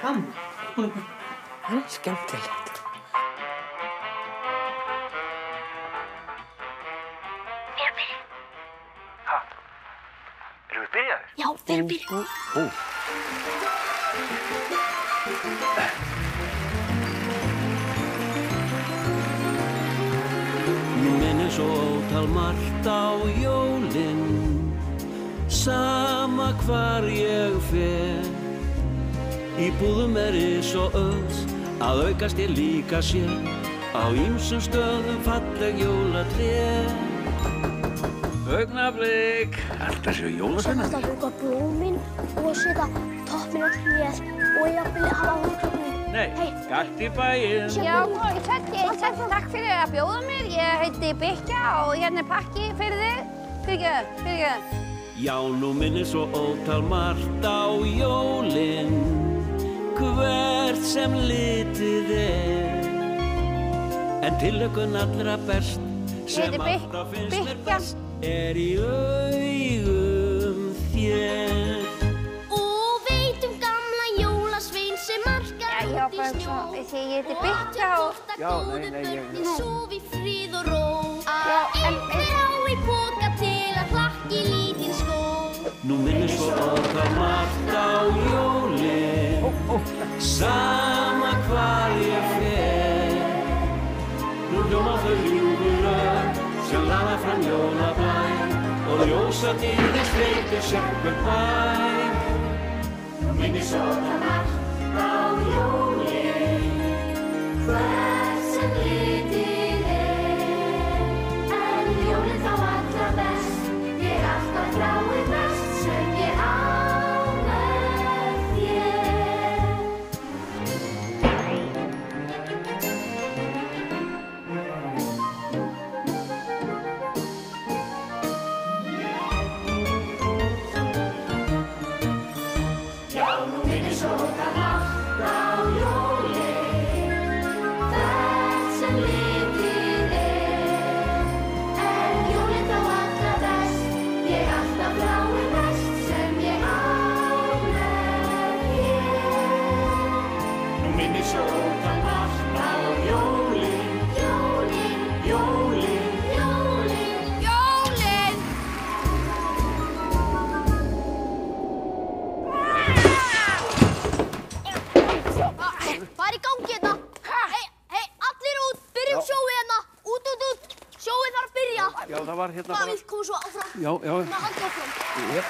gaman. Það skemmtilegt. Erum við byrjaðir? Já, við erum byrjaðir. Nú minnir svo ótal margt á jólin, sama hvar ég fer. Í búðum ris og öls, að aukast ég líka sé, á ýmsum stöðum falleg jólatré. Augnablik! Alltaf séu jólasveinar. Svo kannski að búka blómin og setja toppinn á tréð og jafnvel hafa húsgögnin. Nei, galt í bæinn. Já, takk fyrir að bjóða mér. Ég heiti Bikka og hérna er pakki fyrir þig. Fyrirgefðu. Já, nú minnir svo ótal margt á jólin, hvert sem litið en tillökun allra best sem alltaf finnst mér best í augum þér. Og veitum gamla jólasvein sem margar út í snjó. Ég heiti Bikka og... Já, nei, ég... Sofi frið og ró. Einhver á í poka til að hlakki lítinn skó. Nú minnir svo ótal margt á jólin, sama hvar ég fer. Nú hljóma þau ljúfu lög sem laða fram jólabæ og ljósadýrðin streykir sérhver bæ. Nú minnir svo ótal margt á jólin, hvert sem litið en jólin þá allra best. Ég alltaf þrái best sem ég á með þér. Já, nú minnir svo ótal margt á jólin, hvert sem litið en jólin þá allra best. Ég alltaf þrái best sem ég á með þér. Nú minnir svo ótal margt á jólin, jólin, jólin, jólin, jólin. Hvað er í gangi hérna? Hei, allir út, byrjum sjóið hérna. Út. Sjóið þarf að byrja. Já, það var hérna Davíð, komum svo áfram. Já. Haldu áfram. Jep.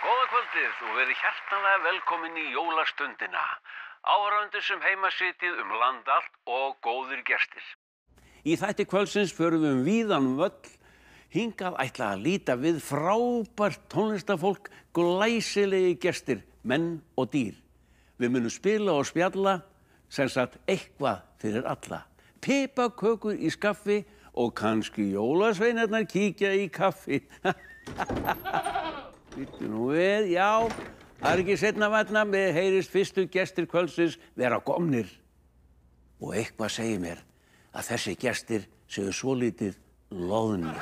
Góða kvöldið og verið hjartanlega velkomin í jólastundina. Áhorfendur sem heima sitjið land allt og góðir gestir. Í þætti kvöldsins förum við víðan völl. Hingað ætla að líta við frábært tónlistafólk, glæsilegi gestir, menn og dýr. Við munum spila og spjalla, sem sagt eitthvað fyrir alla. Pipakökur í skaffi og kannski jólasveinarnar kíkja í kaffi. Býttu nú við, já, það er ekki seinna vænna, með heyrist fyrstu gestir kvöldsins vera komnir. Og eitthvað segir mér að þessi gestir séu svolítið loðnir.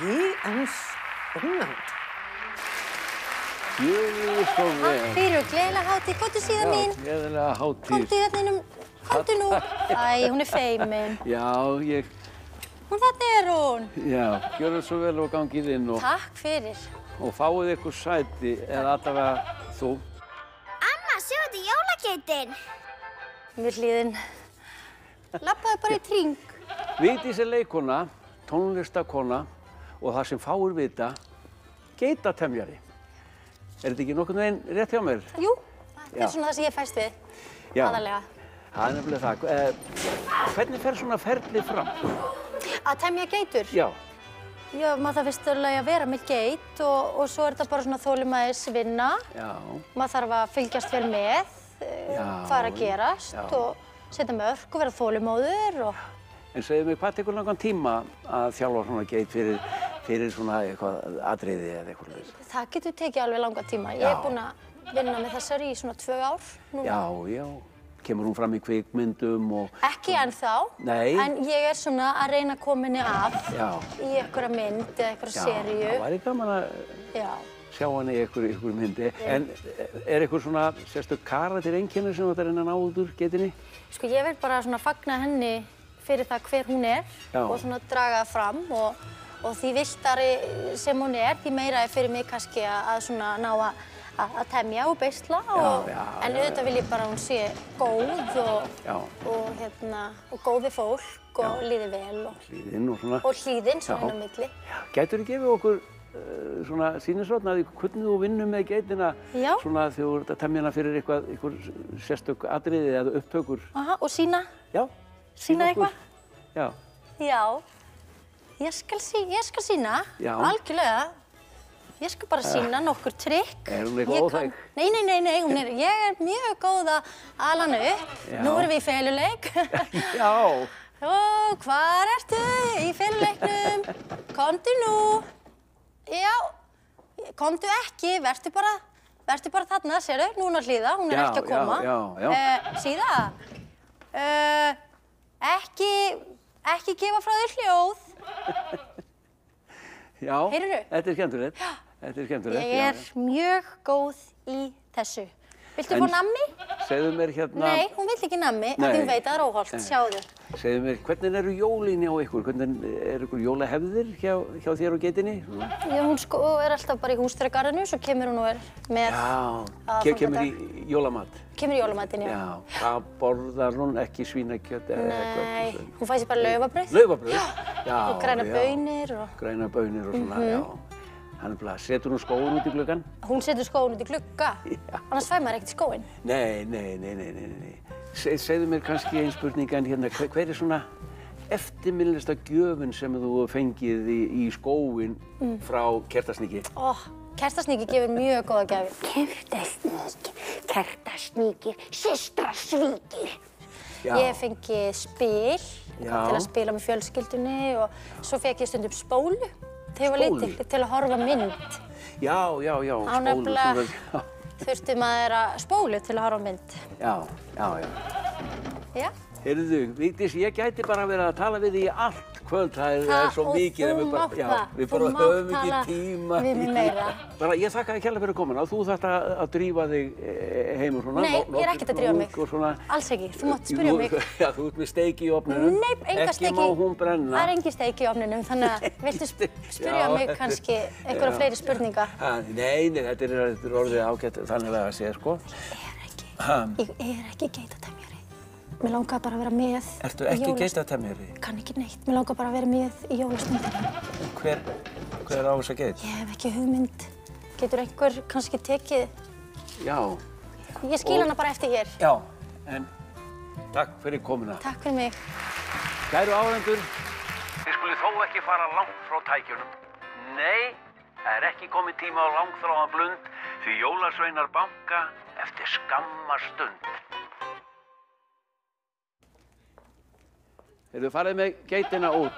Ég er spennandi. Jú, svo vel. Takk fyrir og gleðilega hátíð. Komdu síðan mín. Já, gleðilega hátíð. Komdu hérna innum. Komdu nú. Æ, hún er feimin. Já, Hún þarna er hún. Já, gjörðu svo vel og gangið inn Takk fyrir. og fáið ykkur sæti, eða allavega þú. Amma, sjá þetta jólageitin. Við hlýðin. Labbaðu bara í tring. Vigdís er leikkona, tónlistakona og það sem fáir vita, geitatemjari. Er þetta ekki nokkurn veginn rétt hjá mér? Jú, þetta Já. er svona það sem ég fæst við. Já. Aðallega. Það er nefnilega það. Hvernig fer svona ferli fram? Að temja geitur. Já. Já, maður þarf fyrstulega að vera með geit og svo er þetta bara svona þolinmæðisvinna. Já. Maður þarf að fylgjast vel með hvað er að gerast Já. og setja mörk og vera þolinmóður og... En segðu mig, hvað tekur langan tíma að þjálfa svona geit fyrir svona eitthvað atriði eða eitthvað? Það getur tekið alveg langa tíma. Ég er búin að vinna með þessari í svona 2 ár núna. Já. kemur hún fram í kvikmyndum og... Ekki ennþá, Nei. en ég er svona að reyna að koma henni að Já. í einhverja mynd eða einhverja seríu. Já, það væri gaman að sjá hann í einhverju myndi. En er einhver svona sérstök karaktereinkenni sem þú ert að reyna að ná út úr geitinni? Sko, ég vil bara svona fagna henni fyrir það hver hún er og svona draga það fram og því villtari sem hún er, því meira er fyrir mig kannski að svona ná að temja og beisla en auðvitað vil ég bara að hún sé góð og góð við fólk og líði vel og hlýðin svona inn á milli. Gætirðu gefið okkur svona sýnishorn af því hvernig þú vinnur með geitina svona þegar þú ert að temja hana fyrir einhver sérstök atriði eða upptökur? Aha, og sýna? Já. Sýna eitthvað? Já. Já. Ég skal sýna, algjörlega. Ég skal bara sýna nokkur trikk. Er hún eitthvað óþæg? Nei, ég er mjög góð að ala hana upp. Nú erum við í feluleik. Já. Og hvar ertu í feluleiknum? Komdu nú. Já, komdu ekki, vertu bara þarna, sérðu, núna hlýða, hún er ekki að koma. Já. Síða, ekki gefa frá þér hljóð. Já, heyrðu? Þetta er skemmtilegt. Ég er mjög góð í þessu. Viltu fá nammi? Segðu mér hérna... Nei, hún vill ekki nammi, af því hún veit að það er óhollt, sjáðu. Segðu mér, hvernig eru jólin hjá ykkur? Hvernig eru ykkur jólahefðir hjá þér og geitinni? Já, hún sko er alltaf bara í húsdýragarðinu, svo kemur hún og er með... Já, kemur í jólamat? Kemur í jólamatinn, já. Já, hvað borðar hún? Ekki svínakjöt eða eitthvað? Nei, hún fæ sér bara laufabrauð. Laufabrauð? Já. Og grænar baunir og... Grænar baunir og svona, já. Setur hún skóinn út í gluggann? Hún setur skóinn út í glugga, annars fær maður ekkert í skóinn. Nei. Segðu mér kannski ein spurning en hérna, hver er svona eftirminnilegasta gjöfin sem þú fengið í skóinn frá Kertasníki? Kertasníki gefur mjög góða gjafir. Kertasníkir, systrasvíkir. Ég hef fengið spil til að spila með fjölskyldunni og svo fekk ég stundum spólu. Þegar ég var lítil til að horfa mynd. Já, spólu. Ánefnilega þurfti maður að spólu til að horfa mynd. Já. Heyrðu, Vigdís, ég gæti bara verið að tala við þig í allt kvöld. Það er svo mikið. Þú mátt það. Við bara höfum ekki tíma. Við mig meira. Ég þakka þér kærlega fyrir komuna. Þú þarft að drífa þig heim og svona. Nei, ég er ekkert að drífa mig. Alls ekki. Þú mátt spyrja mig. Já, þú ert með steik í ofninum. Nei, enga steik í... Ekki má hún brenna. Það er engin steik í ofninum, þannig að viltu spyrja mig kannski einhverja fleiri spurninga? Nei, þetta er orðið ágætt þannig að segja, sko. Ég er ekki geitatemjari. Mér langar bara að vera með í jólastundu. Ertu ekki geitatemjari? Kann ekki neitt. Mér langar bara að vera með í jólastundinni. Hver á þessa geit? Ég hef ekki hugmynd. Getur einhver kannski tekið? Já. Ég skil hana bara eftir hér. Já, en takk fyrir komuna. Takk fyrir mig. Kæru áhorfendur, þið skuluð þó ekki fara langt frá tækjunum. Nei, það er ekki komið tíma á langþráðan blund því jólasveinar banka eftir skamma stund. Þeir farið með geitina út.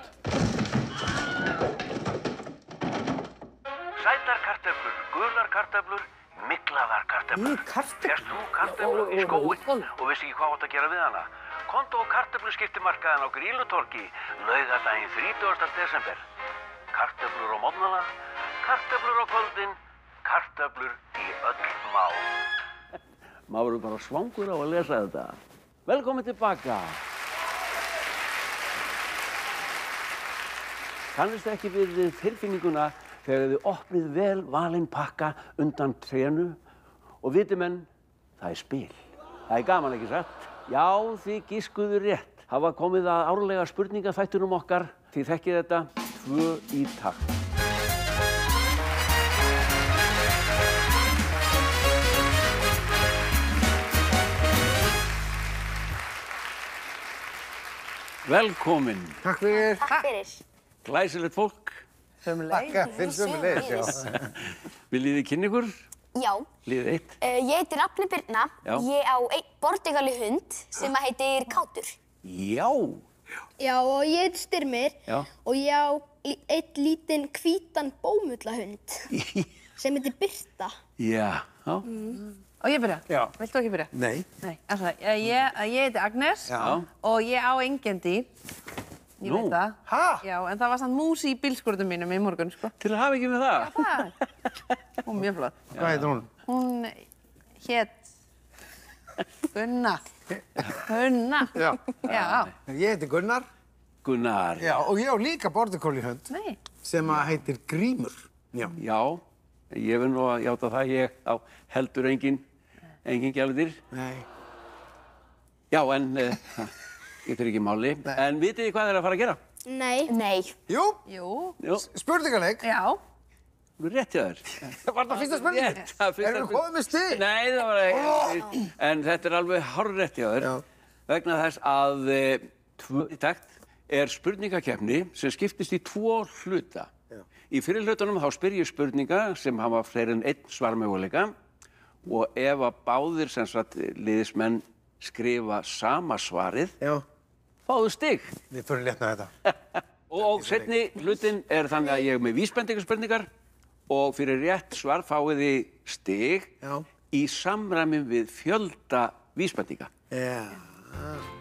Sætar kartöflur, gular kartöflur, myglaðar kartöflur. Férst þú kartöflu í skóinn og veist ekki hvað átt að gera við hana? Komdu á kartöfluskiptimarkaðinn á Grýlutorgi, laugardaginn 30. desember. Kartöflur á morgnana, kartöflur á kvöldin, kartöflur í öll mál. Maður er bara svangur á að lesa þetta. Velkomin tilbaka. Kannist ekki við tilfinninguna þegar þið opnið vel valinn pakka undan trénu og viti menn, það er spil. Það er gaman, ekki satt? Já, þið gískuðu rétt. Hafa komið að árlega spurningaþættunum okkar. Þið þekkið þetta 2 í takt. Velkomin. Takk fyrir. Takk fyrir. Glæsilegt fólk. Þakka, þinn sömuleiðis, já. Viljið þið kynna ykkur? Já. Liðið 1. Ég heiti Rafni Birna. Já. Ég á einn bordegali hund sem heitir Kátur. Já. Já, og ég heiti Styrmir. Já. Og ég á einn lítinn hvítan bómullahund sem heitir Birta. Já. Á ég byrja? Já. Vilt þú ekki byrja? Nei. Nei. Ég heiti Agnes og ég á engin dýr. Ég veit það. Ha? Já, en það var samt mús í bílskúrnum mínum í morgun, sko. Til að hafa ekki með það. Það. Hún er mjög flott. Hvað heitir hún? Hún hét Gunna. Gunna. Já. Já. Ég heiti Gunnar. Gunnar. Já, og ég á líka border collie hund Nei. sem að heitir Grímur. Já. Já, ég vil nú að játa það, ég á heldur engin gæludýr. Nei. Já, en það getur ekki máli. En vitið þið hvað þeir að fara að gera? Nei. Nei. Jú, Jú. Jú, spurningaleik. Já. rétt hjá þér. Var það fyrsta spurningin? Rétt, það fyrsta Erum við komið með stig? Nei, það var ekki. En þetta er alveg hárrétt hjá þér. Já. Vegna þess að tvö í takt er spurningakeppni sem skiptist í tvo hluta. Já. Í fyrri hlutunum þá spyr ég spurninga sem hafa fleiri en einn svarmöguleika og ef að báðir sem sagt liðismenn skrifa sama svarið, Já. fáðu stig. Við förum létt með þetta. Og seinni hlutin er þannig að ég er með vísbendingarspurningar og fyrir rétt svar fáið þið stig Já. í samræmi við fjölda vísbendinga. Já.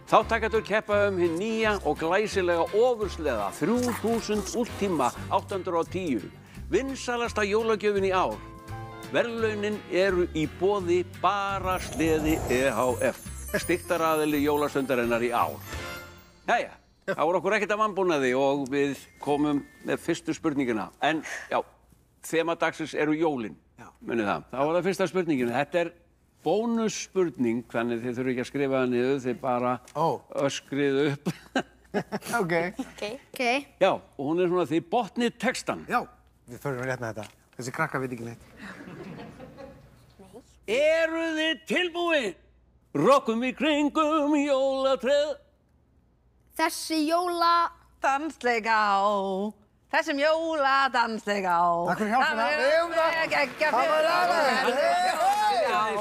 Þátttakendur keppa hinn nýja og glæsilega ofursleða 3000 Ultima 810. Vinsælasta jólagjöfin í ár. Verðlaunin eru í boði bara sleði EHF. Stiktaraðili jólastundarinnar í ár. Jæja, þá er okkur ekkert að vanbúnaði og við komum með fyrstu spurningina. En já, þema dagsins eru jólin. Munið það. Þá var það fyrsta spurningin. Þetta er bónusspurning, þannig þið þurfum ekki að skrifa það niður, þið bara öskrið upp. Ok. Ok. Já, og hún er svona því botnið textan. Já, við förum létt með þetta. Þessi krakka veit ekki neitt. Eru þið tilbúin? Rokkum í kringum jólatréð. Þessi jóla... Dansleik á. Þessum jóla dansleik á. Takk fyrir hjálpina. Við eigum það. Það var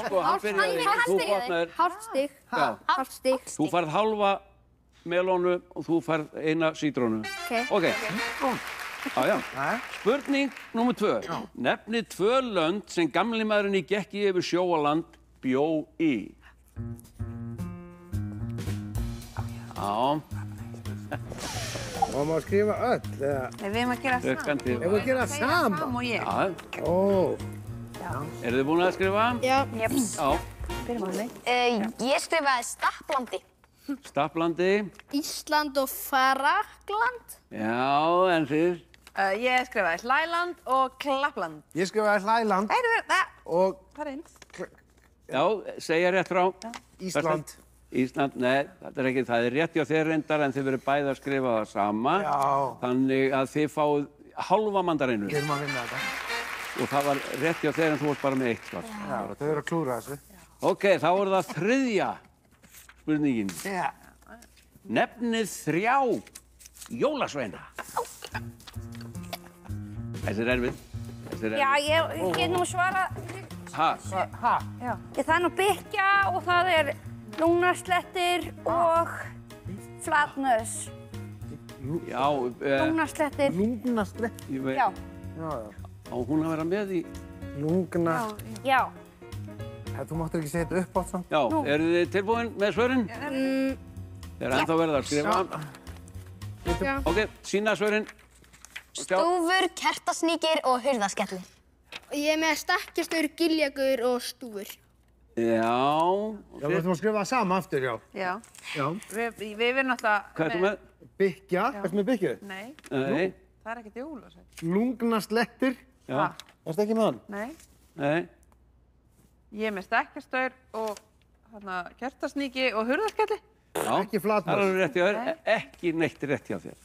Sko, hann byrjaði, þú botnaðir. Hálft stig. Já. Hálft stig. Þú færð halva melónu og þú færð eina sítrónu. Ok. Já, já. Spurning númer 2. Nefnið 2 lönd sem gamli maðurinn í gekki yfir sjó og land bjó í. Já. Og maður skrifa öll, eða? Nei, við erum að gera saman. Ef við gera saman? Sam og ég. Já. Ó. Eru þið búin að skrifa? Já. Jeps. Já. Byrjum á því. Ég skrifaði Stapplandi. Staplandi. Ísland og Frakkland. Já, en þið? Ég skrifaði Hlæland og Klappland. Ég skrifaði Hlæland og Það er eins. Já, segja rétt frá. Ísland. Ísland, nei, það er ekki, það er rétt hjá þér reyndar en þið verið bæði að skrifa það sama. Já. Þannig að þið fáið hálfa mandarinu. Við erum að vinna þetta. Og það var rétt hjá þér en þú varst bara með 1 svar. Já, þau eru að klúra þessu. Ok, þá er það 3. spurningin. Já. Nefnið 3 jólasveina. Þessi er erfið. Já, ég get nú svara. Ha? Það er nú Byggja og það er Lungnarslettir og Flatnös. Já, Lungnarslettir. Lungnaslett. ég veit. Já. Já, já. Á hún að vera með í... Lungna. Já. Þú máttu ekki segja þetta upp átt samt. Já, eru þið tilbúin með svörin? Þið er ennþá verið að skrifa. Já. Ok, sína svörin. Stúfur, kertasníkir og hurðaskellir. Ég er með stekkjastur, giljagur og stúfur. Já. Já, við ætlum að skrifa það sama aftur, já. Já. Já. Við erum náttúrulega... Hvað ertu með? Byggja. Ertu með byggju? Nei, Nei. það er ekkert jólasveinn. Lungnarslettir. Já. Ertu ekki með hann? Nei. Nei. Ég er með stekkjastaur og kertasníki og hurðaskelli. Já. Ekki Flatnös. Það er alveg rétt hjá þér. Ekki neitt rétt hjá þér.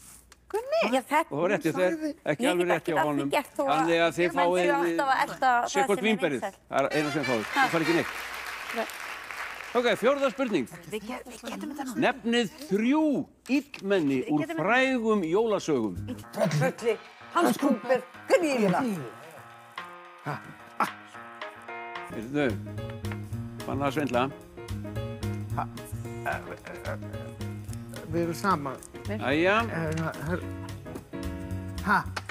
Gunni. Já, þetta... Og rétt hjá þér. Ekki alveg rétt hjá honum. Þannig að þið fáið... Sikkort vínberið. Það er eina sem fáið. Þú fær ekki neitt. Ok, 4. spurning. Við getum þetta nú. Nefnið 3 illmenni úr frægum jólasögum. Trölli, Hans Kúper, Gunni Ílina. Heyrðu, banna að svindla. Við erum saman. Jæja,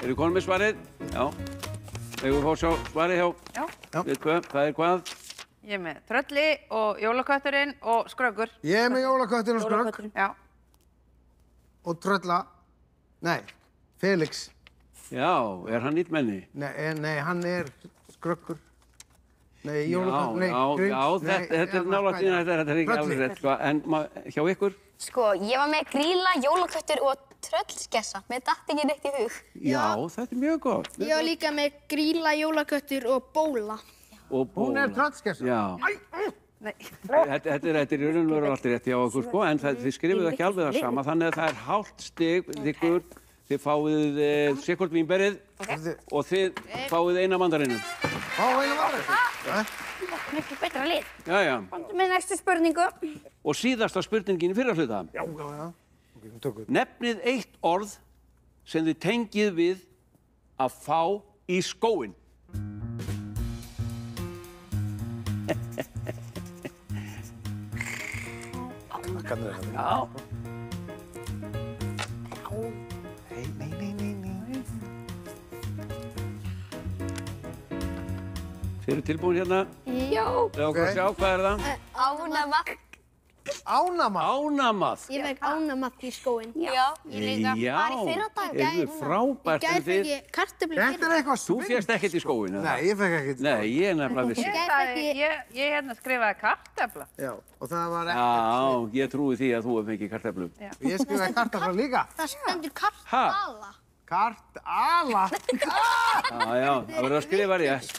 eru konum með svarið? Já. Þegar við fá sjá svarið hjá. Já. Við hvað? Það er hvað? Ég er með trölli og jólakötturinn og skröggur. Ég er með jólaköttin og skrögg Já. og trölla. Nei, Felix. Já, er hann illmenni? Nei, hann er skröggur. Nei, jólaköttin, nei, Já, þetta er nálægt þín, þetta er ekki alveg rétt, sko. En hjá ykkur? Sko, ég var með Grýla, jólaköttur og tröllskessa. Mér datt ekki neitt í hug. Já, þetta er mjög gott. Ég var líka með Grýla, jólaköttur og Bóla. Og Hún er tröllskessa. Já. Nei. Þetta er í raun og veru allt rétt hjá okkur, sko, en þið skrifuðu ekki alveg það sama, þannig að það er hálft stig ykkur, þið fáið sikkurt vínberið og þið fáið eina mandarinu. Eina mandarinu? Mikið betra lið. Jæja. Komdu með næstu spurningu. Og síðasta spurningin í fyrra hluta. Já. Ok, við tökum. Nefnið eitt orð sem þið tengið við að fá í skóinn. Það kannur þetta. Já. Nei. Þið eru tilbúin hérna? Já. Leðu okkur að sjá, hvað er það? Ánamath. Ánamath. Ánamath. Ég fekk ánamath í skóinn. Já. Já, Bara í fyrradag. eru frábært en Gæði þið. fekk ég kartöflu Þetta er eitthvað Þú fékkst ekkert í skóinn, eða? Nei, ég fekk ekkert. Nei, ég er nefnilega vissi. Ég hérna skrifaði kartöfla. Já, og það var ekkert. Já, ég trúi því að þú hef fengið kartöflu. Ég skrifaði kartafla líka. Það stendur kartala. Kartala. Já, það verður að skrifa rétt.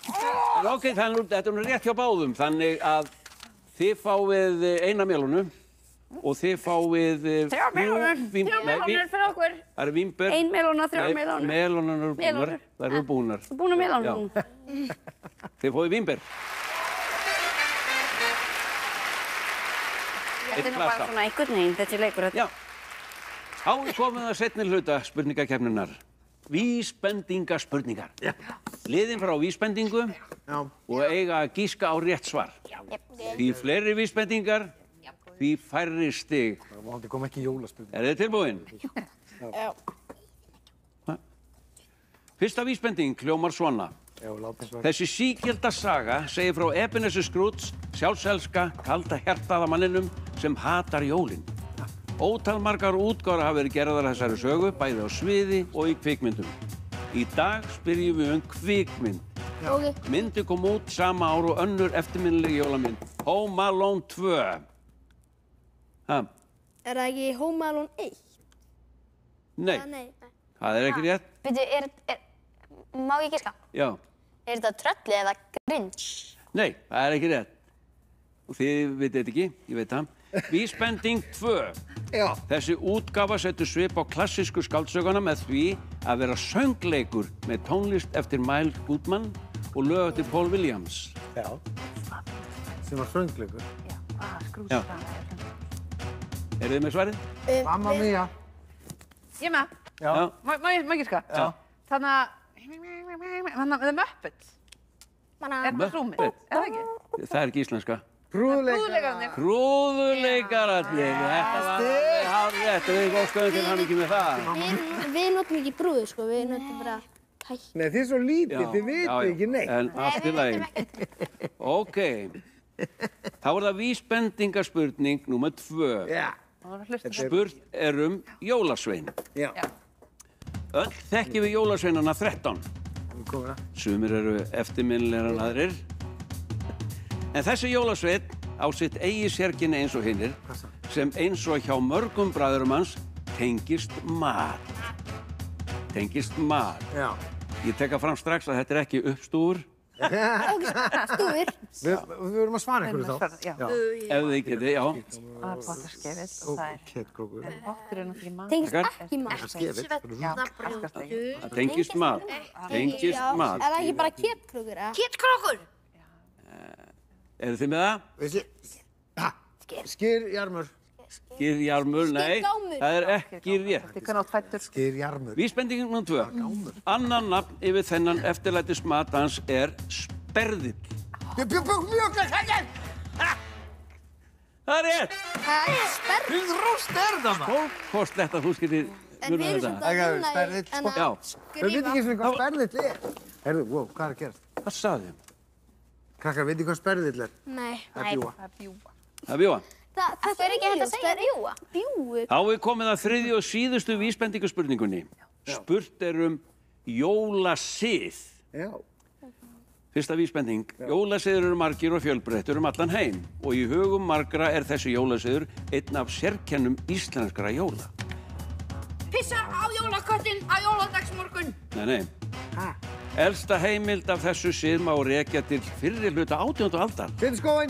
En ok, þetta er nú rétt hjá báðum, þannig að þið fáið eina melónu og þið fáið... 3 melónur. 3 melónur fyrir okkur. Það eru vínber. 1 melóna, 3 melónur. Melónur eru búnar. Það eru búnar. Þú búin að melónum. Þið fáið vínber. Þetta er nú bara svona einhvern veginn, þessi leikur. Já. Þá er komið að seinni hluta spurningakeppninnar. Vísbendingaspurningar. Já. Liðin frá vísbendingu og eiga að gíska á rétt svar. Því fleiri vísbendingar, því færri stig. Það kom ekki jólaspurning. Er þið tilbúin? Já. Fyrsta vísbending hljómar svona. Já, látum svo. Þessi sígilda saga segir frá Ebenezer Scrooge, sjálfselska, kalda hjartaða manninum sem hatar jólin. Ótalmargar útgáfur hafa verið gerðar þessari sögu, bæði á sviði og í kvikmyndum. Í dag spyrjum við kvikmynd. Myndi kom út sama ár og önnur eftirminnileg jólamynd. Home Alone 2. Er það ekki Home Alone 1? Nei, Nei. það er ekki rétt. Veitu, má ég giska? Já. Er þetta trölli eða Grinch? Nei, það er ekki rétt. Og þið vitið þetta ekki, ég veit það. Vísbending 2. Já. Þessi útgáfa setur svip á klassísku skáldsöguna með því að vera söngleikur með tónlist eftir Miles Goodman og lög eftir Paul Williams. Já. Sem var söngleikur. Skrúsa. Eru þið með svarið? Mamma mia. Ég er með. Já. Má ég giska? Já. Þannig að The Muppets. Er það rúmið? Er það ekki? Það er ekki íslenska. Brúðleikarnir. Krúðuleikararnir. Þetta var alveg hárrétt og við óskuðum til hann ekki með það. Við notum ekki brúðu, sko. Við notum bara hætt. Nei, þið er svo lítið, þið vitið ekki neitt. En allt í lagi. Ok. Þá er það vísbendingarspurning númer 2. Já. Spurt jólasvein. Já. Öll þekkjum við jólasveinana 13. Komið það. Sumir eru eftirminnilegir en aðrir. En þessi jólasveinn á sitt eigi sérkenni eins og hinnir, sem eins og hjá mörgum bræðurum hans tengist mat. Tengist mat. Já. Ég tek að fram strax að þetta er ekki uppstúfur. Stúfur. Við verðum að svara einhverju þá. Já. Ef þið getið, já. Það er pottaskefið. Það er Kettkrókur. potturinn og fyrir mat. Tengist Takkar. ekki mat. Já, askastegi. Það tengist mat. Tengist mat. Er það ekki bara kettkrókur, eða? Kettkrókur! Eru þið með það? Veistu? Skyrjarmur. Skyrjarmur, nei. Skyrgámur. Það er ekki rétt. Þið kannátt fættur. Skyrjarmur. Vísbendingin nr. 2. Annan nafn yfir þennan eftirlætis mat hans er sperðill. Það er rétt! Það er sperr. Hvils rúst er það maður? Hvort þú skilur En við erum samt að Það er vinna sperrill, en Já. að Þau veit ekki eins og hvað sperrill er. Herðu, wow, hvað er að gerast? Hvað sagði þið? Krakkar, veitir hvað sperðill er? Nei. Það er bjúga. Það er bjúga. Það er ekki hægt að segja bjúga. Bjúgur. Þá er komið að þriðju og síðustu vísbendingaspurningunni. Spurt er jólasið. Já. Fyrsta vísbending. Jólasiður eru margir og fjölbreyttir allan heim. Og í hugum margra er þessi jólasiður einn af sérkennum íslenskra jóla. Pissa á jólaköttinn á jóladagsmorgun. Nei. Elsta heimild af þessu sið má rekja til fyrri hluta 18. aldar. Finskóin.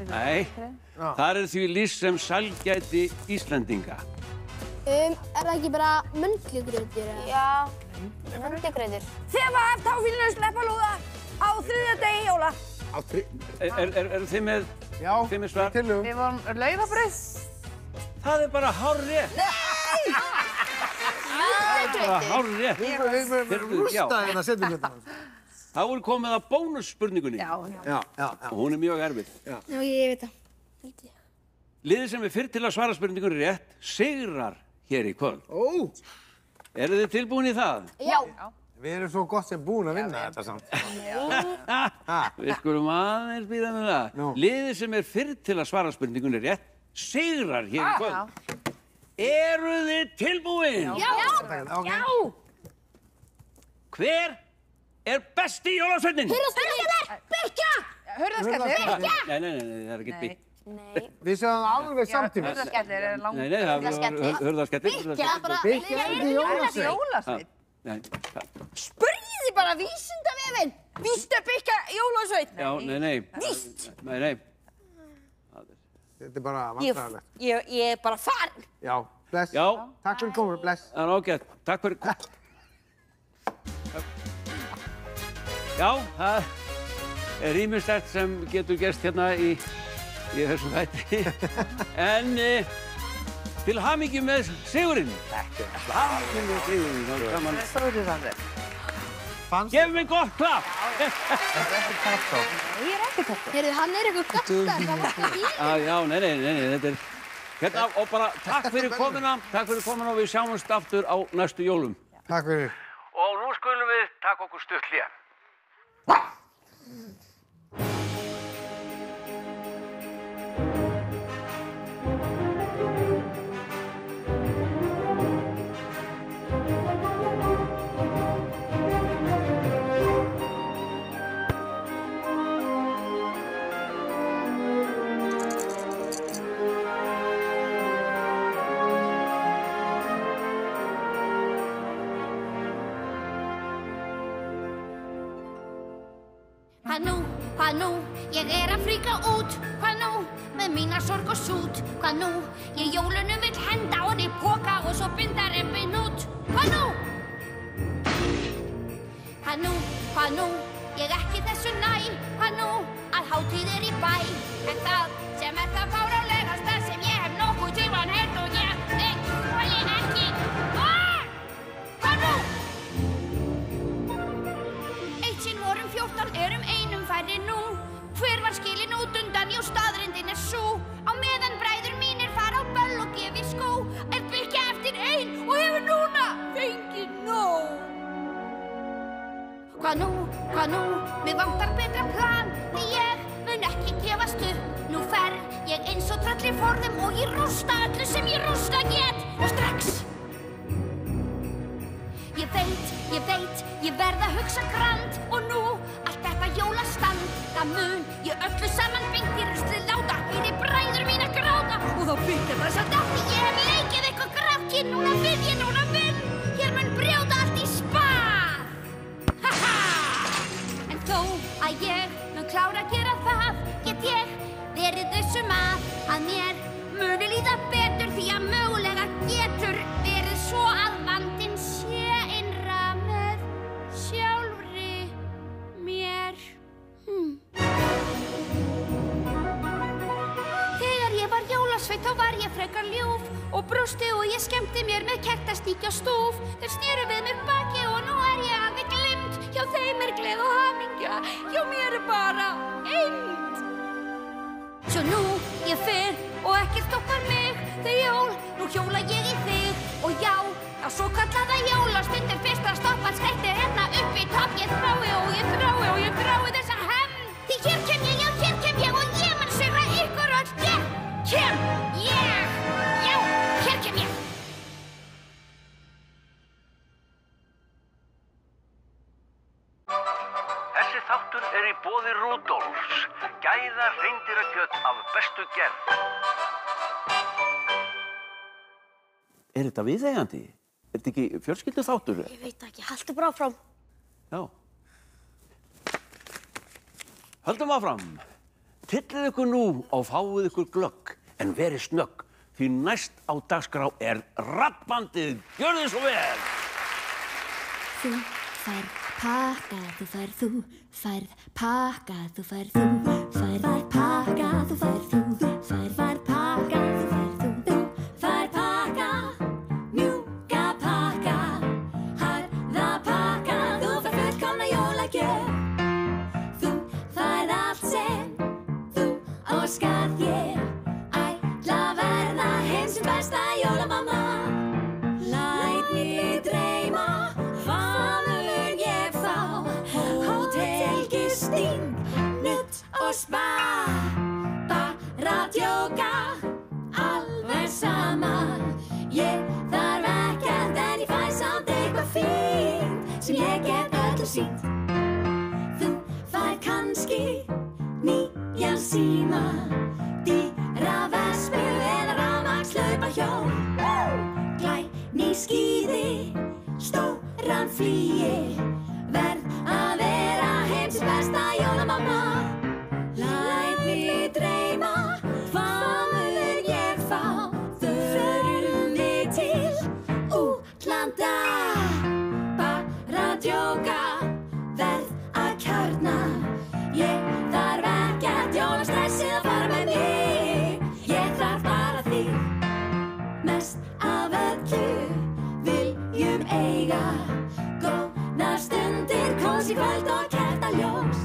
Nei. Þar er því lýst sem sælgæti Íslendinga. Er það ekki bara möndlugrautur? Já, möndlugrautur. Þefa af táfílinu sleppalúða á 3. degi jóla. Eru þið með svar? Tillögum. Við vorum laufabrauð. Það er bara hárrétt. Nei! Það er bara hárrétt. Við erum rústa hérna setjum þetta. Þá er komið að bónusspurningunni. Já. Og hún er mjög erfið. Já, ég veit það. Liðið sem er fyrr til að svara spurningunni rétt sigrar hér í kvöld. Ó! Eru þið tilbúin í það? Já. Við erum svo gott sem búin að vinna þetta samt. Við skulum aðeins bíða með það. Liðið sem er fyrr til að svara spurningunni rétt sigrar hér í kvöld. Eru þið tilbúin? Já. Hver er besti jólasveinninn? Hurðaskellir! Birkja! Hurðaskellir. Nei, það er ekki byggt. Nei. Við séum alveg samtímis. Hurðaskellir er langt. Nei, það er hurðaskellir. Birkja er ekki jólasveinn. Jólasveinn. Nei. Spurði bara vísindavefinn. Víst að Birkja jólasveinn. Já, nei. Víst. Nei. Þetta er bara vandræðilegt. Ég er bara farin. Já, bless. Já. Takk fyrir komur, bless. Það er ágætt. Takk fyrir. Já, það er ýmislegt sem getur gerst hérna í þessum þætti. En til hamingju með sigurinn. Hamingju með sigurinn. Stóðu þannig. Gefum við gott klapp. Heyrðu, hann er eitthvað gattar. Það var ekki í. Já, nei, þetta er... Hérna, og bara takk fyrir komuna og við sjáumst aftur á næstu jólum. Takk fyrir. Og nú skulum við taka okkur stutt hlé. Hvað nú, ég er að fríka út. Hvað nú, með mína sorg og sút. Hvað nú, ég jólunum vill henda og niður póka og svo binda rebbin út. Hvað nú? Hvað nú, ég ekki þessu næ. Hvað nú, að hátíð er í bæ. En það sem er það fáránlegasta sem ég hef nokkuð tímann heyrt og ég þoli ekki. Hvað nú? Eitt sinn vorum 14, erum einum færri nú. Hver var skilinn út undan, jú staðreyndin er sú. Á meðan bræður mínir fara á böll og gefi skó. Er Birkja eftir ein og hefur núna fengið nóg. Hvað nú, mig vantar betra plan. Því ég mun ekki gefast upp. Nú fer ég eins og tröll í forðum og ég rústa öllu sem ég rústa get. Og strax. Ég veit, ég verð að hugsa grand. Og nú, allt þetta jólastand, það mun ég öllu saman beint í ruslið láta. Heyri bræður mína gráta og þá byrja það samt ekki. Ég hef leikið eitthvað grafkinn, núna vinn. Hér mun brjóta allt í spað. Haha! En þó að ég mun klára að gera það, get ég verið þessum að mér muni líða betur. Því að mögulega getur verið svo að vandinn sé innra með sjálfri mér. Þegar ég var jólasveinn þá var ég frekar ljúf og brosti og ég skemmti mér með kertastíki og stúf. Þeir sneru við mér baki og nú er ég alveg gleymd. Hjá þeim er gleð og hamingja, hjá mér er bara eymd. Svo nú ég fer og ekkert stoppar mig. Þau jól, nú hjóla ég í þig. Og já, á svo kallaða jólastund er fyrst að stoppa skrættir hérna upp í topp. Ég þrái þessa hefnd, því hér í boði Rudolfs, gæða hreindýrakjöt af bestu gerð. Þetta viðeigandi? Þetta ekki fjölskylduþáttur? Ég veit ekki, haltu bara áfram. Já. Höldum áfram. Tyllið ykkur nú og fáið ykkur glögg, en verið snögg, því næst á dagskrá raddbandið. Gjörðu svo vel! Þú færð pakka, þú færð þú, færð pakka, þú færð þú, færð pakka, þú færð þú, færð pakka, þú færð þú, færð pakka, mjúka pakka, harða pakka, þú færð fullkomna jólagjöf. Þú færð allt sem þú óskar þér, ætla að verða heim sem besta jólamamma. Læt mig dreyma, hvað mun ég fá? Hótelgisting, nudd og spa, bara djóka, alveg sama. Ég þarf ekkert en ég fæ samt eitthvað fínt sem ég get öllu sýnt. Þú fær kannski nýjan síma, dýra vespu eða rafmagnslaupahjól, glæný skíði, stóran flýi, verð að vera heim sem besta jólamamma. Læt mig dreyma, hvað mun ég fá? Förum við til útlanda, bara djóka, verð að kjarna. Ég þarf ekkert jólastressið að fara með mig, ég þarf bara þig. Mest af öllu viljum eiga góðar stundir, kósí kvöld og kertaljós.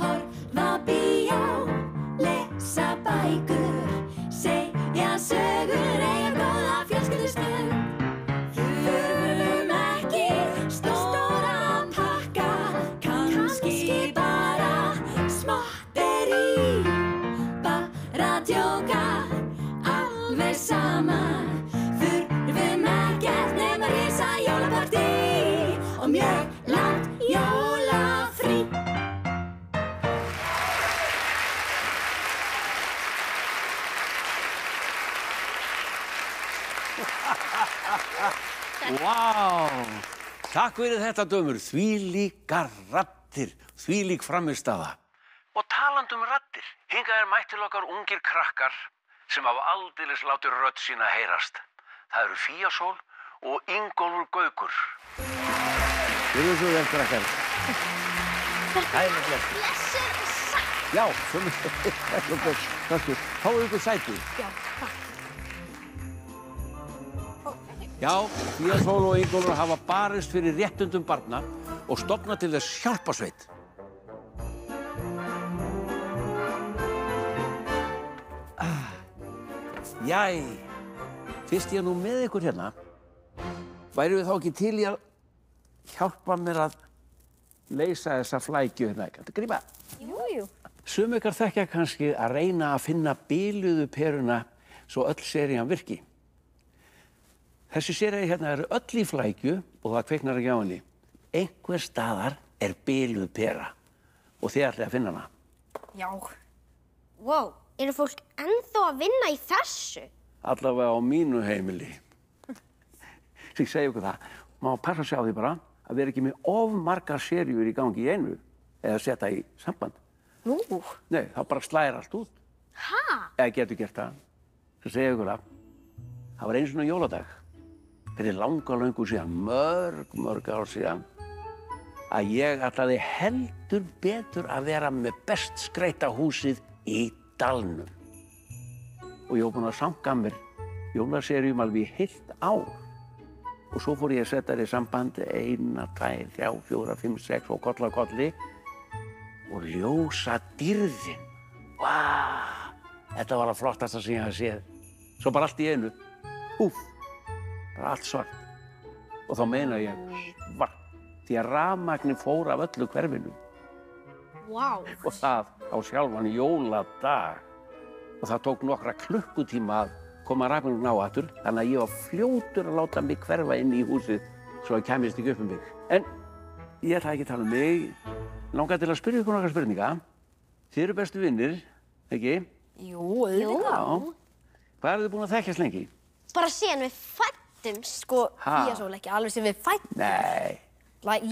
Horfa á bíó, lesa bækur, segja sögur, eiga góða fjölskyldustund. Þurfum ekki stóra pakka, kannski bara smátteri, bara djóka, alveg sama. Þurfum ekkert nema risa jólapartí og mjög langt jólafrí. Vá! Takk fyrir þetta, dömur. Þvílíkar raddir, þvílík frammistaða. Og talandi raddir, hingað mættil okkar ungir krakkar sem hafa aldeilis látið rödd sína heyrast. Það eru Fía Sól og Ingólfur Gaukur. Gjörðu svo vel, krakkar. Æðislegt. Blessuð og sæl. Já, sömuleiðis. Takk. Fáðu ykkur sæti. Já, takk. Já, Fía Sól og Ingólfur hafa barist fyrir réttundum barna og stofnað til þess hjálparsveit. Jæ, fyrst ég nú með ykkur hérna, væru við þá ekki til í að hjálpa mér að leysa þessa flækju hérna? Kanntu grípa? Jú. Sum ykkar þekkja kannski að reyna að finna biluðu peruna svo öll serían virki. Þessi seríu hérna eru öll í flækju og það kveiknar ekki á henni. Einhver staðar er biluð pera og þið ætlið að finna hana. Já. Wow, eru fólk ennþá að vinna í þessu? Allavega á mínu heimili. Svo ég segi ykkur það, má passa sig á því bara að vera ekki með of margar seríur í gangi í einu eða setja í samband. Nú? Nei, þá bara slæðir allt út. Ha? Eða getur gert það. Svo segi ykkur það var einu svona jóladag. Fyrir löngu síðan, mörg ár síðan, að ég ætlaði heldur betur að vera með best skreytta húsið í dalnum. Og ég var búinn að sanga mér jólaseríum alveg í heilt ár. Og svo fór ég að setja þær í samband 1, 2, 3, 4, 5, 6 og koll á kolli. Og ljósa dýrðin. Vá! Þetta var það flottasta sem ég hafði séð. Svo bara allt í einu. Úff! Bara allt svart. Og þá meina ég svart. Því að rafmagni fór af öllu hverfinu. Vá. Og það á sjálfan jóladag. Og það tók nokkra klukkutíma að koma rafmagninu á aftur. Þannig að ég var fljótur að láta mig hverfa inn í húsið svo að kæmist ekki upp um mig. En ég ætla ekki að tala um mig. Langaði til að spyrja ykkur nokkra spurninga. Þið eru bestu vinnir, ekki? Jú, auðvitað. Já. Hvað eru þið búin að þekkjast lengi? Bara síðan við fættumst. Sko, Fía Sól, ekki alveg sem við fættumst. Nei.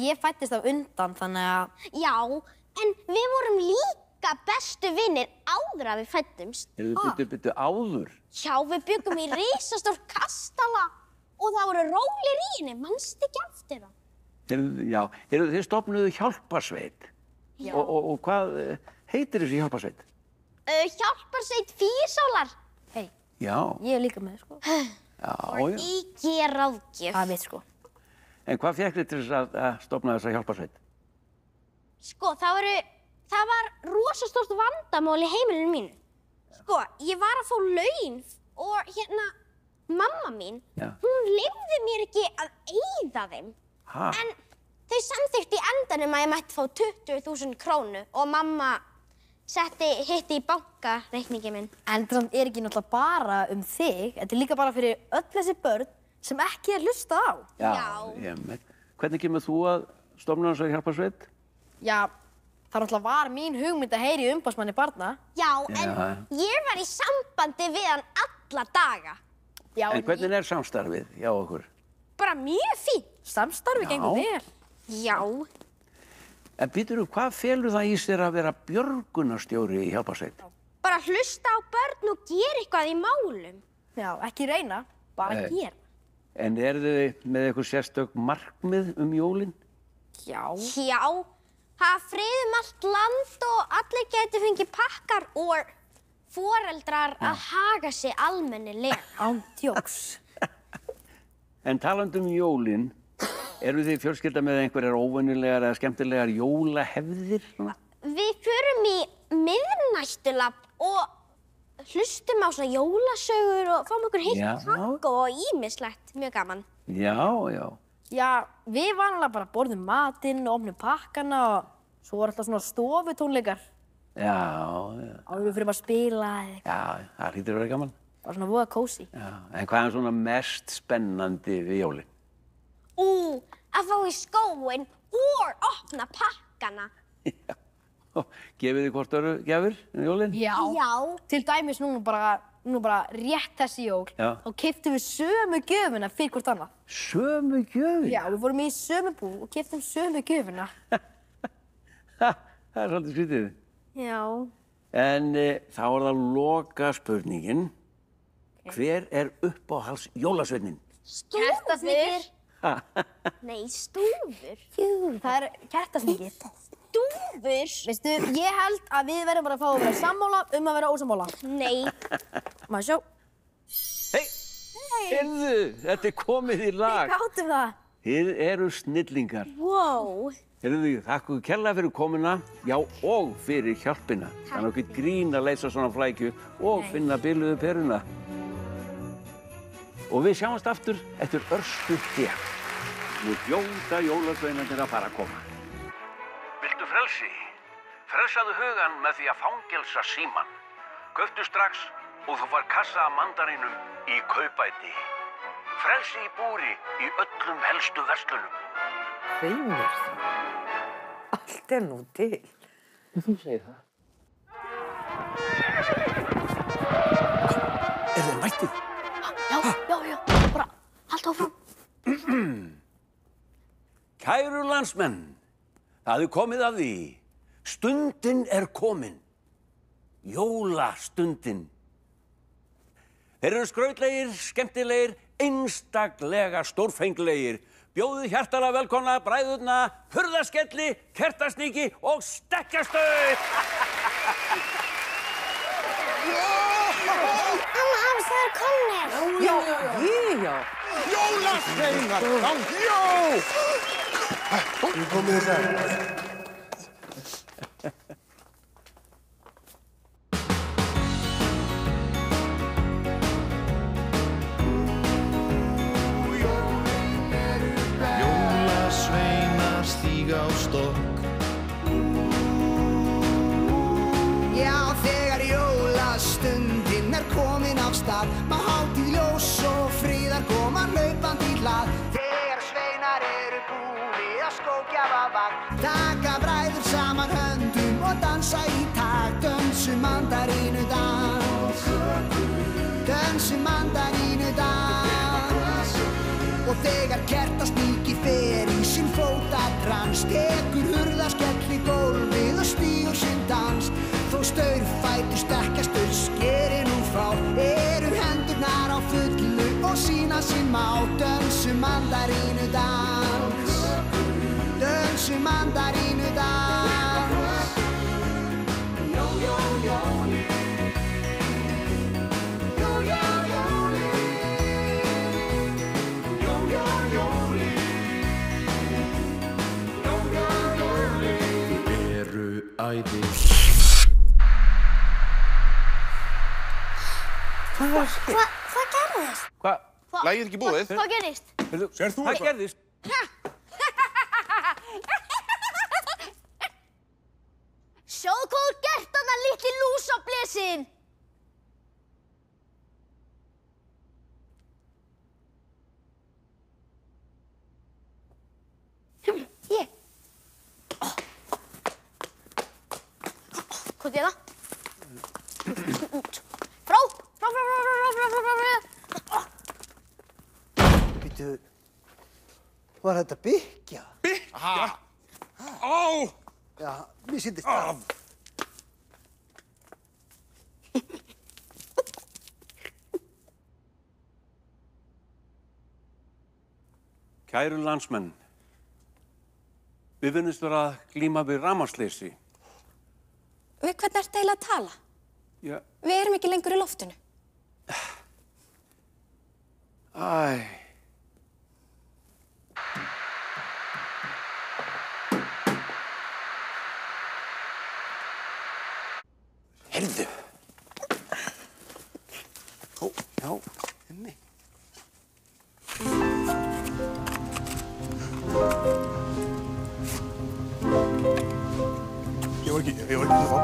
Ég fættist af undan, þannig að... Já, en við vorum líka bestu vinnir áður að við fættumst. Eru þið byttu áður? Já, við byggum í risastór kastala og það voru rólir í henni, manstu ekki eftir það? Já, þið stofnuðu hjálparsveit. Já. Og hvað heitir þessi hjálparsveit? Hjálparsveit Físólar. Hei, Já. ég er líka með, sko. Já, já. IG ráðgjöf. Það veit, sko. En hvað fékk þið til þess að stofna þessa hjálparsveit? Sko, það var rosastórt vandamál í heimilinu mínu. Sko, ég var að fá laun og mamma mín, hún leyfði mér ekki að eyða þeim. Ha? En þau samþykktu í endanum að ég mætti fá 20.000 krónu og mamma setti hitt í bankareikningi minn. En það er ekki náttúrulega bara um þig, þetta er líka bara fyrir öll þessi börn sem ekki er hlustað á. Já. Hvernig kemur þú að stofna þessa hjálparsveit? Já, það náttúrulega var mín hugmynd að heyra í umboðsmanni barna. Já, en ég var í sambandi við hann alla daga. Já, En hvernig er samstarfið hjá okkur? Bara mjög fínt. Samstarfi gengur vel. Já. En býturðu, hvað felur það í sér að vera björgunarstjóri í hjálparsveit? Bara hlusta á börn og gera eitthvað í málum. Já, ekki reyna, bara Nei. gera. En eru þið með eitthvað sérstök markmið jólin? Já. Já, hafa frið allt land og allir geti fengið pakkar og foreldrar að haga sig almennilega. Án djóks. En talandi jólin, eru þið fjölskylda með einhverjar óvenjulegar eða skemmtilegar jólahefðir? Við förum í miðnættulab og hlustum á svona jólasögur og fáum okkur heitt kakó og ýmislegt. Mjög gaman. Já, já. Já, við vanlega bara borðum matinn og opnum pakkana og svo var alltaf svona stofutónleikar. Já, já. Áður við fyrir að spila eða eitthvað. Já, það hlýtur að vera gaman. Bara svona voða kósí. Já, en hvað er svona mest spennandi við jólin? Að fá í skóinn og opna pakkana. Já. Gefið þið hvort öðru gjafir jólin? Já. Til dæmis núna bara rétt þessi jól. Já. Þá keyptum við sömu gjöfina fyrir hvort annað. Sömu gjöfina? Já, við fórum í sömu búð og keyptum sömu gjöfina. Það er svolítið skrítið. Já. En þá er það loka spurningin. Hver er uppáhalds jólasveinninn? Kertasníkir. Nei, stúfur. Það er kertasníkir. Stúfur? Veistu, ég held að við verðum bara að fá að vera sammála að vera ósammála. Nei. Má sjá. Hei! Heyrðu, þetta er komið í lag. Við gátum það. Þið eru snillingar. Wow. Heyrðu, þakka ykkur kærlega fyrir komuna, já, og fyrir hjálpina. Það er nokkið grín að leysa svona flækju og finna biluðu peruna. Og við sjáumst aftur eftir örstutt hlé. Nú hljóta jólasveinarnir að fara að koma. Viltu frelsi? Frelsaðu hugan með því að fangelsa símann. Kauptu strax og þú fær kassa af mandarínum í kaupæti. Frelsi í búri í öllum helstu verslunum. Hreimur það. Allt er nú til. Þú segir það. Er það mættið? Já, bara halda áfram. Kæru landsmenn, það er komið að því. Stundin er komin. Jólastundin. Þeir eru skrautlegir, skemmtilegir, einstaklega stórfenglegir. Bjóðið hjartalega velkomna bræðurna, hurðaskelli, kertasníki og stekkjastöð. Amma, afi, það er komnir. Já. Jólasveinar, já! Ég komið þess að. Jólasveinar stíga á stokk. Já, þegar jólastundin er komin af stað, má hátíð ljós og fríðar koma hlaupandi í hlað. Þegar sveinar eru búnir að skógjafa dag. Taka bræður saman höndum og dansa í takt. Dönsum mandarínudans. Dönsum mandarínudans. Og þegar kertasníkir fer í sinn fótatrans, tekur hurðaskell í gólfið og stígur sinn dans. Þó staurfætur stekkjast skeri nú frá, eru hendurnar á fullu og sína sinn má. Dönsum mandarínudans. Dönsum mandarínudans. Jó, jó, jóli. Jó, jó, jóli. Jó, jó, jóli. Jó, jó, jóli. Eru æði. Hvað gerðist? Hvað? Lagið ekki búið? Hvað gerðist? Sér þú Hvað gerðist? Sjáðu hvað þú gert þarna, litli lúsablesinn! Ég. Hvað er það? Frá! Býtu, var þetta byggja? Byggja? Á! Já, mér sýndist það. Kæru landsmenn, við virðumst vera að glíma við rafmagnsleysi. Við hvern ertu eiginlega að tala? Já. Við erum ekki lengur í loftinu. Æ. Heyrðu. Ó, já, henni. Ég var ekki það þá.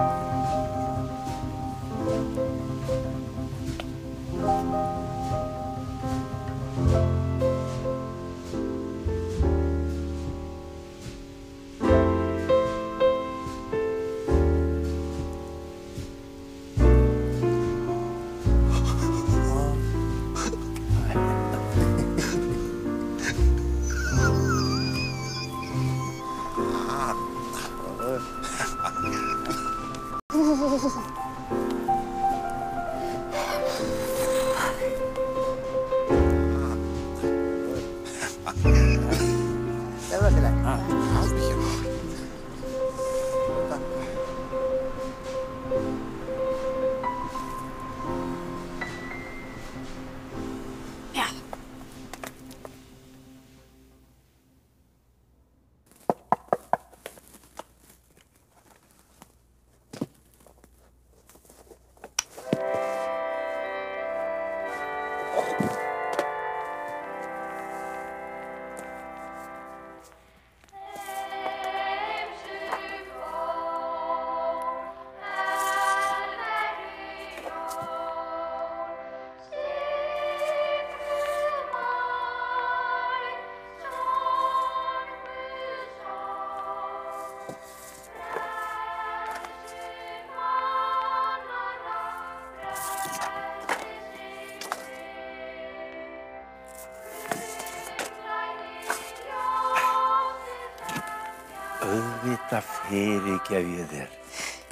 Auðvitað fyrirgef ég þér.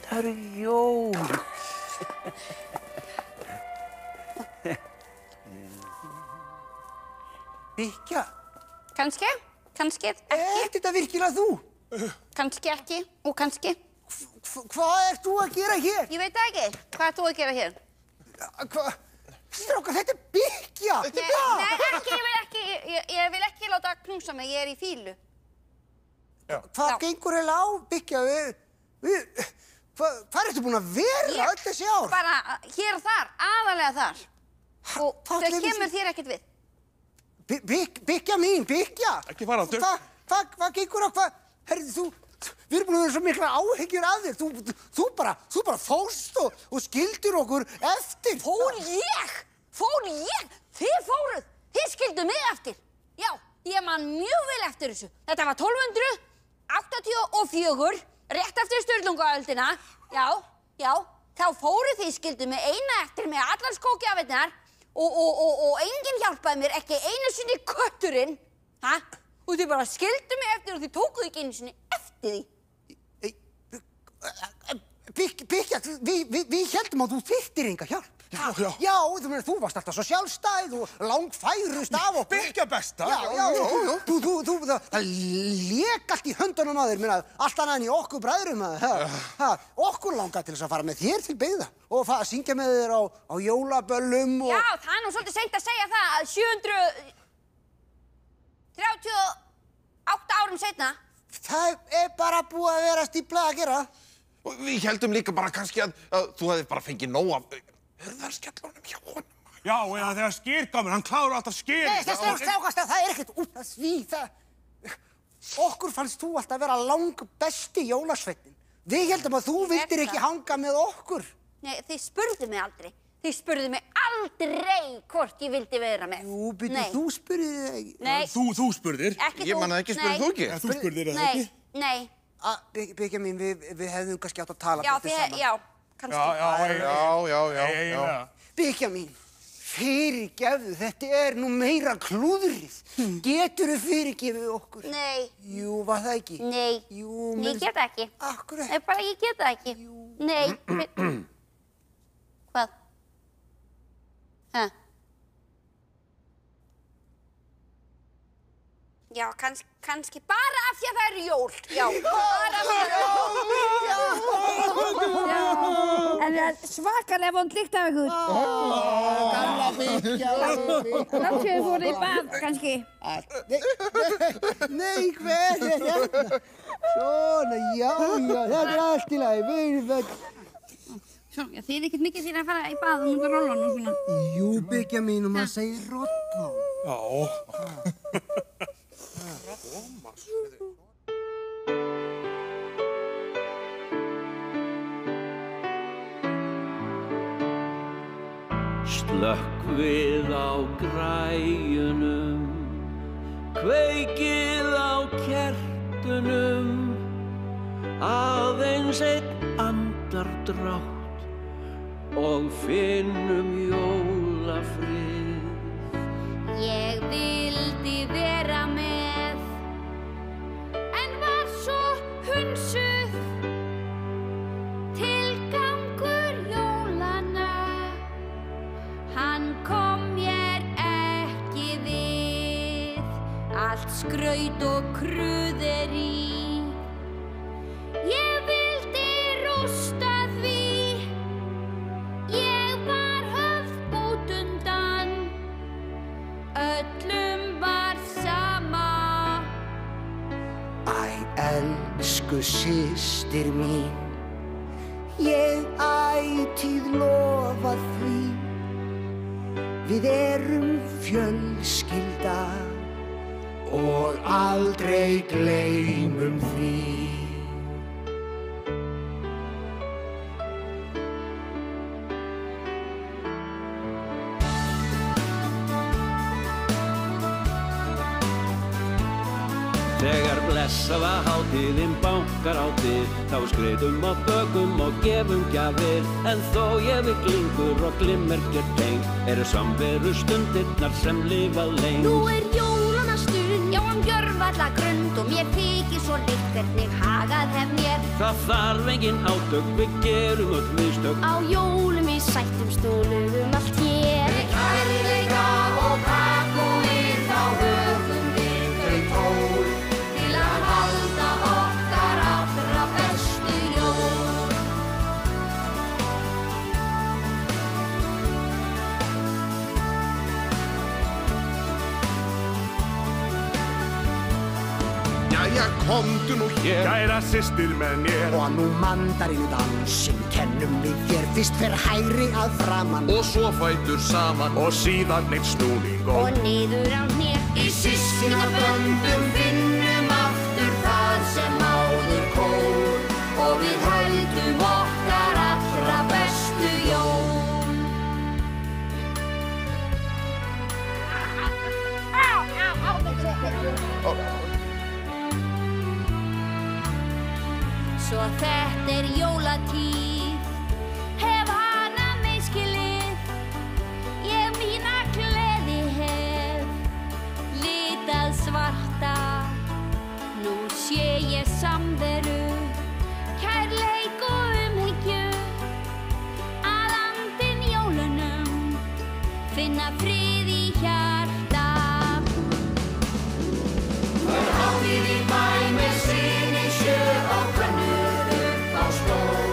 Það eru jól. Byggja? Kannski ekki. Er þetta virkilega þú? Kannski ekki og kannski. Hvað ert þú að gera hér? Ég veit það ekki. Hvað ert þú að gera hér? Strákar, þetta er byggja! Nei, ekki, ég vil ekki láta knúsa mig, ég er í fílu. Hvað gengur heila á, byggja? Hvað ertu búin að vera öll þessi ár? Bara hér og þar, aðalega þar. Og þau kemur þér ekkert við. Byggja mín, byggja! Ekki fara áttur. Hvað gengur á, herrðu, við erum búin að vera svo mikla áhyggjur af þér. Þú bara fórst og skildir okkur eftir. Fór ég? Þið fóruð, þið skilduð mig eftir. Já, ég man mjög vel eftir þessu. Þetta var 1200, 1984, rétt eftir Sturlungaöldina, já, þá fóru þið skildu mig eina eftir með allar skókjafirnar og enginn hjálpaði mér, ekki einu sinni kötturinn, og þið bara skildu mig eftir og þið tókuðu ekki einu sinni eftir því. Byggja, við heldum að þú þyrftir enga hjálp. Já, þú varst alltaf svo sjálfstæð og langfærust af okkur. Byggja besta. Já. Það lék allt í höndunum á þér, allt annað en í okkur bræðrum. Okkur langaði til þess að fara með þér til byggða og að syngja með þér á jólaböllum og... Já, það nú svolítið seint að segja það að 738 árum seinna. Það bara búið að vera stíplað að gera. Og við heldum líka bara kannski að þú hefði bara fengið nóg af hurðarskjallunum hjá honum. Já, eða þegar Skyr gamur, hann klárar alltaf Skyr. Nei, strákast, það ekkert út af því. Okkur fannst þú alltaf vera langbesti jólasveinninn. Við heldum að þú vildir ekki hanga með okkur. Nei, þið spurðu mig aldrei. Þið spurðu mig aldrei hvort ég vildi vera með. Jú, byrju, þú spurðir ekki. Nei. Þú spurðir. Ekki þú. Ég man ekki, spurðir þú ekki? Þú spurðir eða ekki? Nei. Byggja mín, við hefðum kannski átt að tala betur saman. Já, kannski. Já. Byggja mín, fyrirgefðu, þetta nú meira klúðrið. Geturðu fyrirgefið okkur? Nei. Jú, var það ekki? Nei. Jú, ég get það ekki. Akkur ekki? Nei, bara ég get það ekki. Nei. Hvað? Já, kannski bara af því að það jól. Já, bara af því að það En það svakalega vond lykt af ykkur. Gamla Byggja. Látt séu fóru í bað, kannski. Nei, hver þetta? Svona, já, þetta allt í lagi. Svona, þið ekkert mikið fyrir að fara í bað og múta rollan og svona. Jú, Byggja mín, og maður segir rolló. Já. Slökkvið á græjunum, kveikið á kertunum, aðeins einn andardrátt og finnum jólafrið. Ég vildi vera með, en var svo hunsuð. Tilgangur jólanna, hann kom mér ekki við. Allt skraut og kruðeri, ég vildi rústa því. Ég var höfð bót undan, öllum var sama. Æ, elsku systir mín, ég ætíð lofa því. Við erum fjölskylda og aldrei gleymum því. Þegar blessaða hátíðin bankar á dyr, þá skreitum á bökum og gefum gjafir. En þó ég við glingur og glimmerkir teng, eru samveru stundirnar sem lifa lengst. Nú jólanna stund, já gjörvalla grund, og mér þykir svo líkt hvernig hagað hef mér. Það þarf engin átök, við gerum öll mistök. Á jólum í sættumst og lögum allt hér. Með kærleika og kakóið þá höfum við þau tól til að halda okkar allra bestu jól. Jæja, komdu nú hér, Kæra systir með mér. Og nú mandarínu dansinn kennum við þér. Fyrst fer hægri að framan og svo fætur saman og síðan einn snúning Og niður á hnér. Í systkinaböndum finnum aftur það sem áður kól og við höldum okkar allra bestu jól. Svo þetta jólatíð, hef hana misskilið. Ég mína gleði hef litað svarta. Nú sé ég samveru, kærleik og umhyggju. Að andinn jólunum finna frið í hjarta. Hátíð í bæ með syni sjö og könnur upp á stól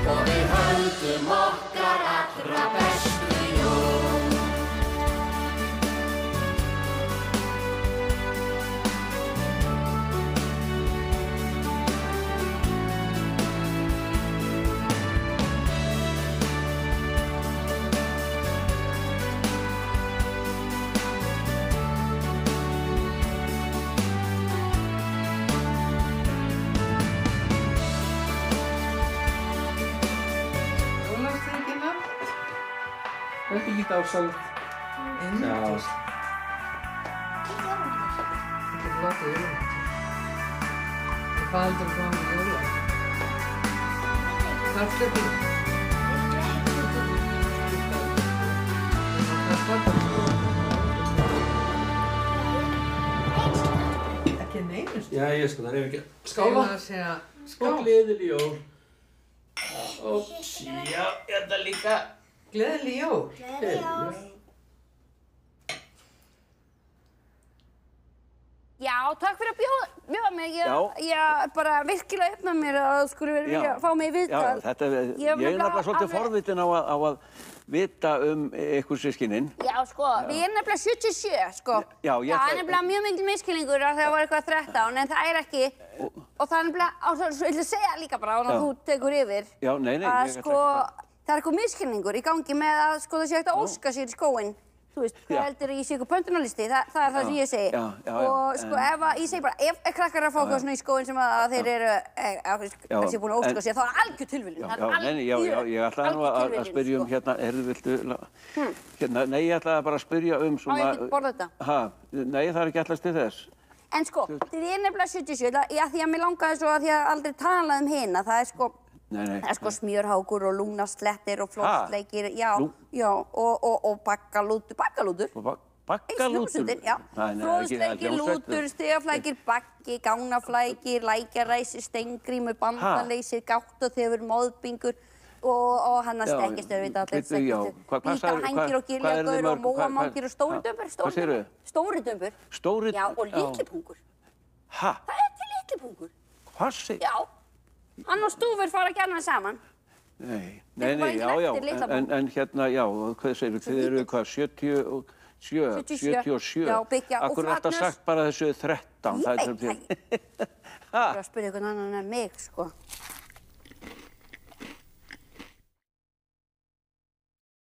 og við höldum okkar allra bestu jól. Þetta er lítið ásamt. Einmitt. Þetta er flott jólamattur. Hvað heldur þú með jólamattur? Kartöflur. Ekki neinu. Já, ég sko, það er ekki. Skála. Ég var að segja skál. Og gleðileg jól. Óps, já, þetta líka. Gleðileg jól. Gleðileg jól. Já, takk fyrir að bjóða mig. Ég bara virkilega uppnað mér að þú skulle vilja fá mig í viðtal. Já, þetta, ég er nefnilega svolítið forvitin á að vita ykkur systkinin. Já, sko, við erum nefnilega 77, sko. Já, það er nefnilega mjög mikil miskilningur að það var eitthvað 13, en það er ekki. Og það er nefnilega, ég ætla að segja líka bara, og þú tekur yfir. Já, nei, að sko, það er eitthvað miskilningur í gangi með að sko það sé hægt að óska sér í skóinn. Þú veist, hvað heldur ég sé eitthvað pöntunarlisti, það er það sem ég segi. Og sko, ég segi bara, ef krakkar að fá eitthvað svona í skóinn sem að þeir eru, þessi búin að óska sér, þá er algjör tilviljun. Ég ætlaði nú að spyrja hérna, viltu, nei, ég ætlaði bara að spyrja svona... Á, ég get borðað þetta. Nei, það er ekki ætlast til þess. En sko, þið er nefnilega 77, því að mér langaði svo að því að aldrei talað um hina, það er sko... Það er sko smjörhákur og lúnaslettir og flóttleikir, og baggalútur. Baggalútur? Já, flóðsleikir, lútur, stegaflækir, baggi, gánaflækir, lækjaræsi, stengrímur, bandaleysir, gáttaþefur, móðbingur og hann að stekkistur, við allir stekkistur. Líka hangir og giljagur og móamangir og stóridömbur. Stóridömbur? Stóridömbur? Já, og litlipungur. Hæ? Það er til litlipungur. Hvað segir? Já. Hann og Stúfur fara gjarnan saman. Nei, já, en hérna, já, hvað segir þið eru hvað, 77? Já, byggja. Akkur er þetta sagt bara þessu 13? Ég veit það. Ég var að spyrja einhvern annan en mig, sko.